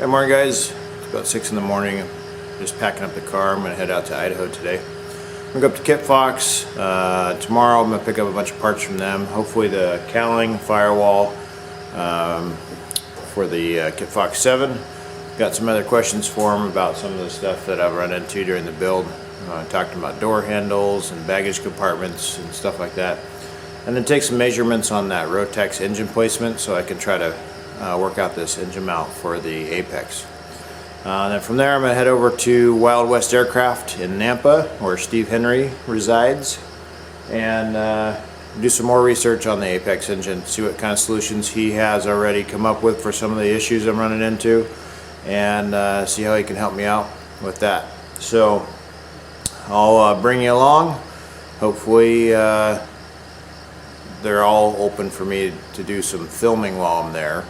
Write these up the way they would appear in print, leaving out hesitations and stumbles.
Good morning, guys. It's about 6 in the morning. I'm just packing up the car. I'm going to head out to Idaho today. I'm going to go up to Kitfox. Tomorrow I'm going to pick up a bunch of parts from them. Hopefully the cowling, firewall for the Kitfox 7. Got some other questions for them about some of the stuff that I've run into during the build. Talked about door handles and baggage compartments and stuff like that. And then take some measurements on that Rotex engine placement so I can try to work out this engine mount for the Apex. Then from there I'm going to head over to Wild West Aircraft in Nampa, where Steve Henry resides, and do some more research on the Apex engine, see what kind of solutions he has already come up with for some of the issues I'm running into, and see how he can help me out with that. So I'll bring you along. Hopefully they're all open for me to do some filming while I'm there.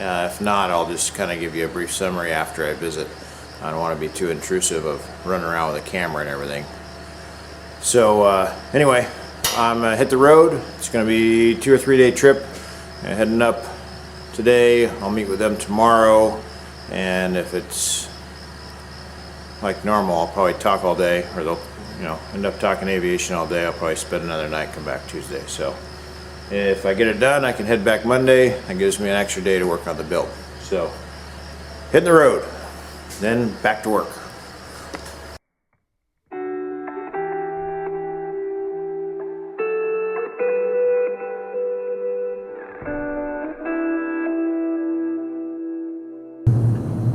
If not, I'll just kind of give you a brief summary after I visit. I don't want to be too intrusive of running around with a camera and everything. So anyway, I'm gonna hit the road. It's gonna be a 2 or 3 day trip. Heading up today. I'll meet with them tomorrow, and if it's like normal, I'll probably talk all day, or they'll end up talking aviation all day. I'll probably spend another night, come back Tuesday. So if I get it done, I can head back Monday. That gives me an extra day to work on the build. So, hitting the road, then back to work.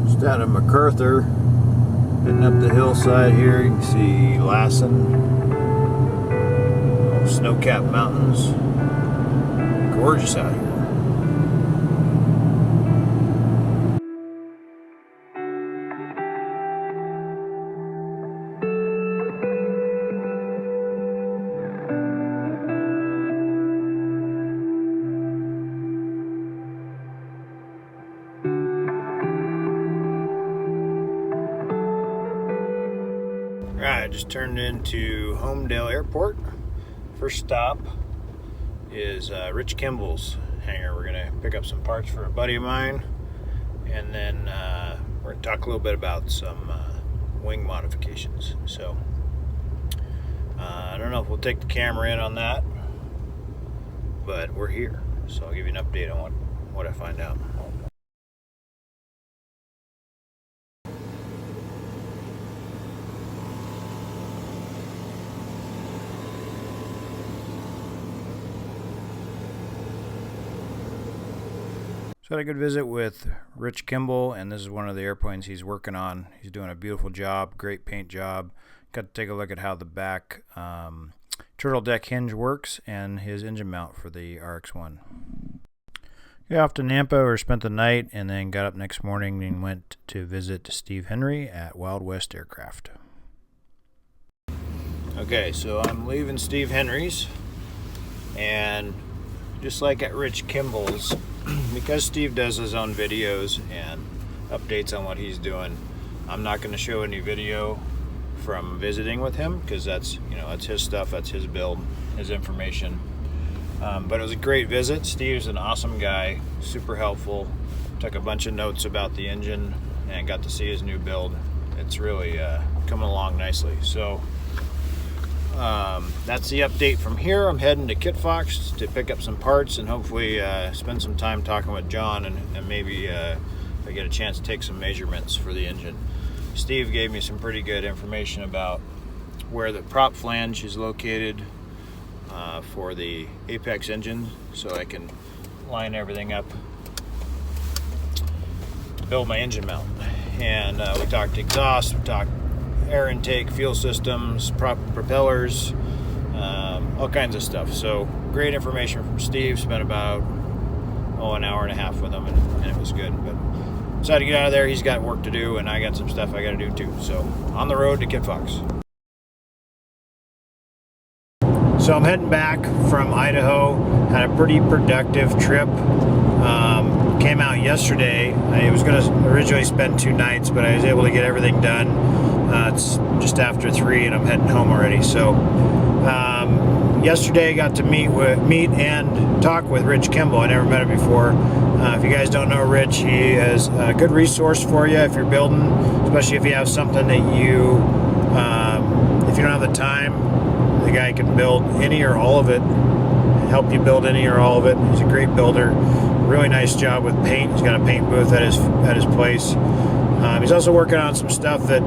Just out of MacArthur, heading up the hillside here. You can see Lassen, snow-capped mountains. Gorgeous out here. Right, I just turned into Homedale Airport. First stop is Rich Kimball's hangar. We're gonna pick up some parts for a buddy of mine, and then we're gonna talk a little bit about some wing modifications. So I don't know if we'll take the camera in on that, but we're here, so I'll give you an update on what I find out. So I had a good visit with Rich Kimball, and this is one of the airplanes he's working on. He's doing a beautiful job, great paint job. Got to take a look at how the back turtle deck hinge works and his engine mount for the RX-1. Got off to Nampa, where we spent the night, and then got up next morning and went to visit Steve Henry at Wild West Aircraft. Okay, so I'm leaving Steve Henry's, and just like at Rich Kimball's, because Steve does his own videos and updates on what he's doing, I'm not going to show any video from visiting with him, because that's his stuff, that's his build, his information. But it was a great visit. Steve's an awesome guy, super helpful. Took a bunch of notes about the engine and got to see his new build. It's really coming along nicely. So that's the update from here. I'm heading to Kitfox to pick up some parts and hopefully spend some time talking with John, and maybe if I get a chance to take some measurements for the engine. Steve gave me some pretty good information about where the prop flange is located for the Apex engine, so I can line everything up to build my engine mount. And we talked exhaust, we talked air intake, fuel systems, propellers, all kinds of stuff. So great information from Steve. Spent about an hour and a half with him, and it was good. But decided to get out of there. He's got work to do, and I got some stuff I got to do too. So on the road to Kitfox. So I'm heading back from Idaho. Had a pretty productive trip. Came out yesterday. I was going to originally spend 2 nights, but I was able to get everything done. It's just after 3 and I'm heading home already. So yesterday I got to meet and talk with Rich Kimball. I never met him before. If you guys don't know Rich, he is a good resource for you if you're building, especially if you have something that you, if you don't have the time, the guy can build any or all of it, help you build any or all of it. He's a great builder. Really nice job with paint. He's got a paint booth at his place. He's also working on some stuff that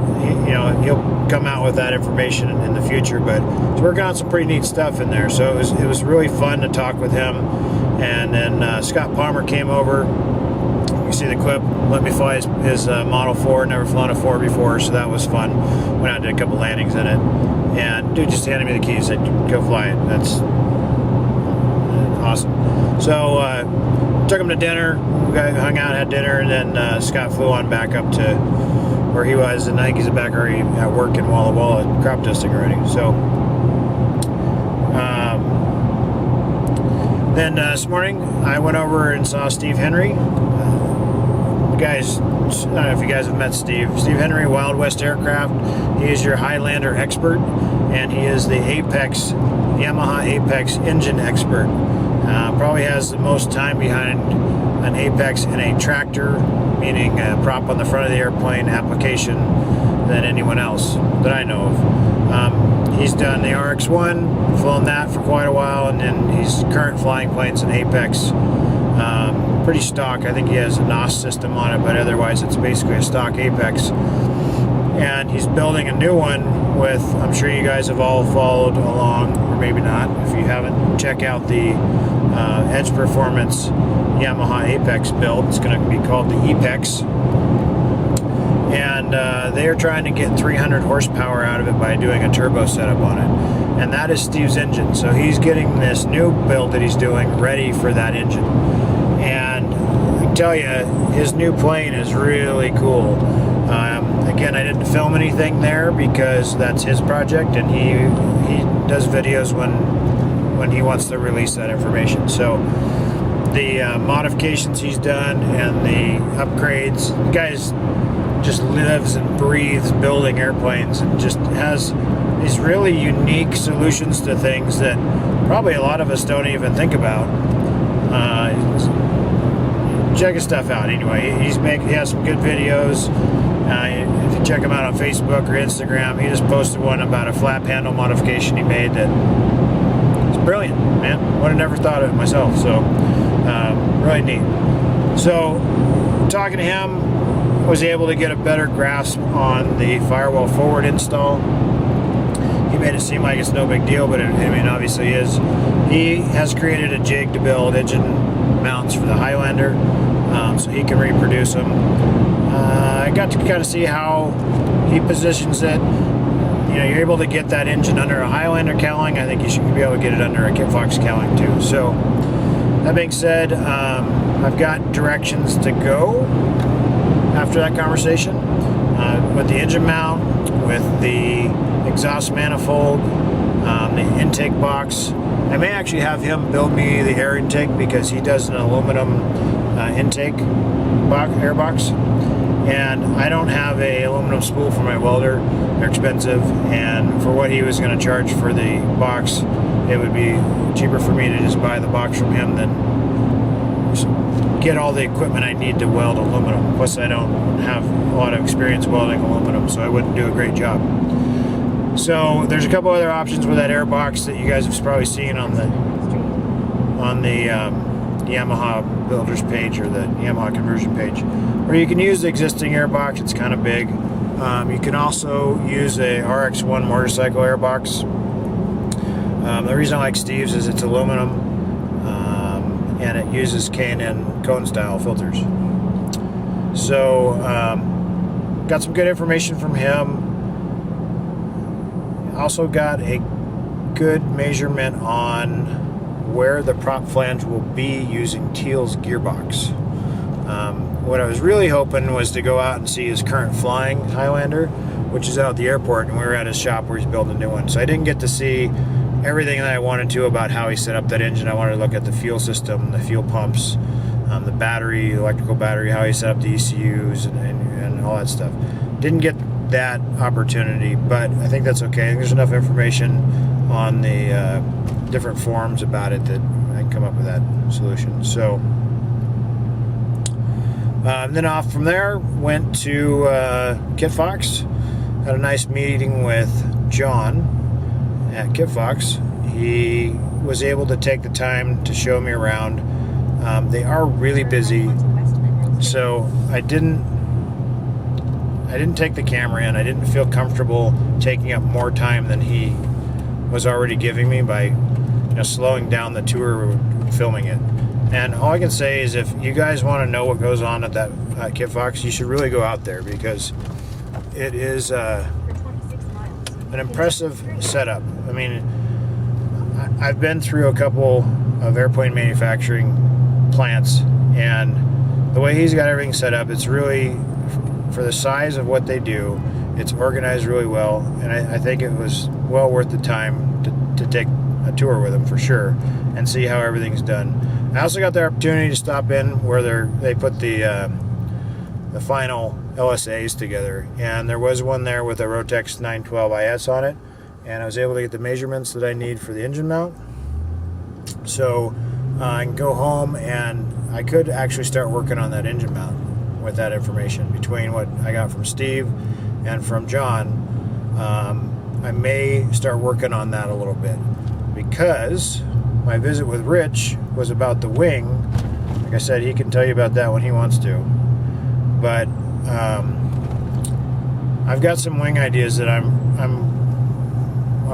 he'll come out with that information in the future. But he's working on some pretty neat stuff in there. So it was really fun to talk with him. And then Scott Palmer came over. You see the clip. Let me fly his Model 4. Never flown a 4 before, so that was fun. Went out and did a couple landings in it. And dude just handed me the keys. Said, "Go fly it." That's awesome. So took him to dinner. We hung out, had dinner, and then Scott flew on back up to where he was, and I think he's back already at work in Walla Walla crop dusting already. So then this morning I went over and saw Steve Henry. Guys, I don't know if you guys have met Steve. Steve Henry, Wild West Aircraft. He is your Highlander expert, and he is the Yamaha Apex engine expert. Probably has the most time behind an Apex in a tractor, meaning a prop on the front of the airplane application, than anyone else that I know of. He's done the RX-1, flown that for quite a while, and then he's current flying planes in Apex. Pretty stock. I think he has a NOS system on it, but otherwise it's basically a stock Apex. And he's building a new one with, I'm sure you guys have all followed along, or maybe not. If you haven't, check out the Edge Performance Yamaha Apex build. It's going to be called the Apex. And they are trying to get 300 horsepower out of it by doing a turbo setup on it. And that is Steve's engine. So he's getting this new build that he's doing ready for that engine. And I can tell you, his new plane is really cool. Again, I didn't film anything there because that's his project, and he does videos when he wants to release that information. So the modifications he's done and the upgrades, the guy's just lives and breathes building airplanes, and just has these really unique solutions to things that probably a lot of us don't even think about. Check his stuff out anyway. He has some good videos. If you check him out on Facebook or Instagram, he just posted one about a flap handle modification he made that is brilliant, man. Would have never thought of it myself. So really neat. So talking to him, was able to get a better grasp on the firewall forward install. He made it seem like it's no big deal, but I mean, obviously is. He has created a jig to build engine mounts for the Highlander, so he can reproduce them. I got to kind of see how he positions it. You're able to get that engine under a Highlander cowling. I think you should be able to get it under a Kitfox cowling too. So that being said, I've got directions to go after that conversation with the engine mount, with the exhaust manifold, the intake box. I may actually have him build me the air intake because he does an aluminum intake air box, and I don't have a aluminum spool for my welder. They're expensive, and for what he was going to charge for the box, it would be cheaper for me to just buy the box from him than get all the equipment I need to weld aluminum. Plus I don't have a lot of experience welding aluminum, so I wouldn't do a great job. So there's a couple other options with that air box that you guys have probably seen on the Yamaha builders page or the Yamaha conversion page, where you can use the existing air box. It's kind of big. You can also use a RX-1 motorcycle air box. The reason I like Steve's is it's aluminum, and it uses K&N cone style filters. So got some good information from him. Also got a good measurement on where the prop flange will be using Teal's gearbox. What I was really hoping was to go out and see his current flying Highlander, which is out at the airport, and we were at his shop where he's building a new one. So I didn't get to see everything that I wanted to about how he set up that engine. I wanted to look at the fuel system, the fuel pumps, the battery, the electrical battery, how he set up the ECUs and all that stuff. Didn't get that opportunity, but I think that's okay. I think there's enough information on the different forums about it that I can come up with that solution. So then off from there, went to Kitfox. Had a nice meeting with John at Kitfox. He was able to take the time to show me around. They are really busy, so I didn't take the camera in. I didn't feel comfortable taking up more time than he was already giving me by slowing down the tour, filming it. And all I can say is, if you guys want to know what goes on at that Kitfox, you should really go out there, because it is an impressive setup. I mean, I've been through a couple of airplane manufacturing plants, and the way he's got everything set up, it's really, for the size of what they do, it's organized really well, and I think it was well worth the time to take a tour with him for sure and see how everything's done. I also got the opportunity to stop in where they put the final LSAs together, and there was one there with a Rotex 912 IS on it, and I was able to get the measurements that I need for the engine mount. So I can go home and I could actually start working on that engine mount with that information. Between what I got from Steve and from John, I may start working on that a little bit, because my visit with Rich was about the wing. Like I said, he can tell you about that when he wants to. But I've got some wing ideas that I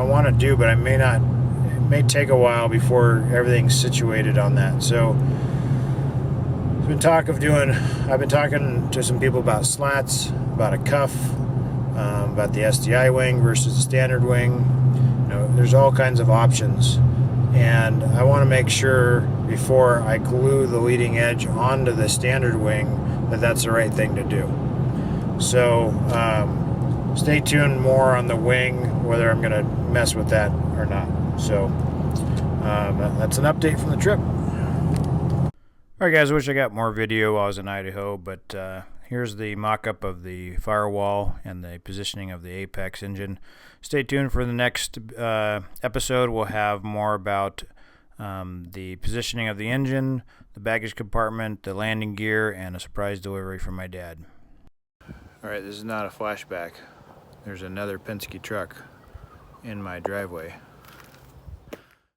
want to do, but I may not. It may take a while before everything's situated on that. So I've been talking to some people about slats, about a cuff, about the SDI wing versus the standard wing. There's all kinds of options. And I want to make sure before I glue the leading edge onto the standard wing that that's the right thing to do. So stay tuned more on the wing, whether I'm going to mess with that or not. So that's an update from the trip. Alright guys, I wish I got more video while I was in Idaho, but here's the mock-up of the firewall and the positioning of the Apex engine. Stay tuned for the next episode. We'll have more about the positioning of the engine, the baggage compartment, the landing gear, and a surprise delivery from my dad. Alright, this is not a flashback. There's another Penske truck in my driveway.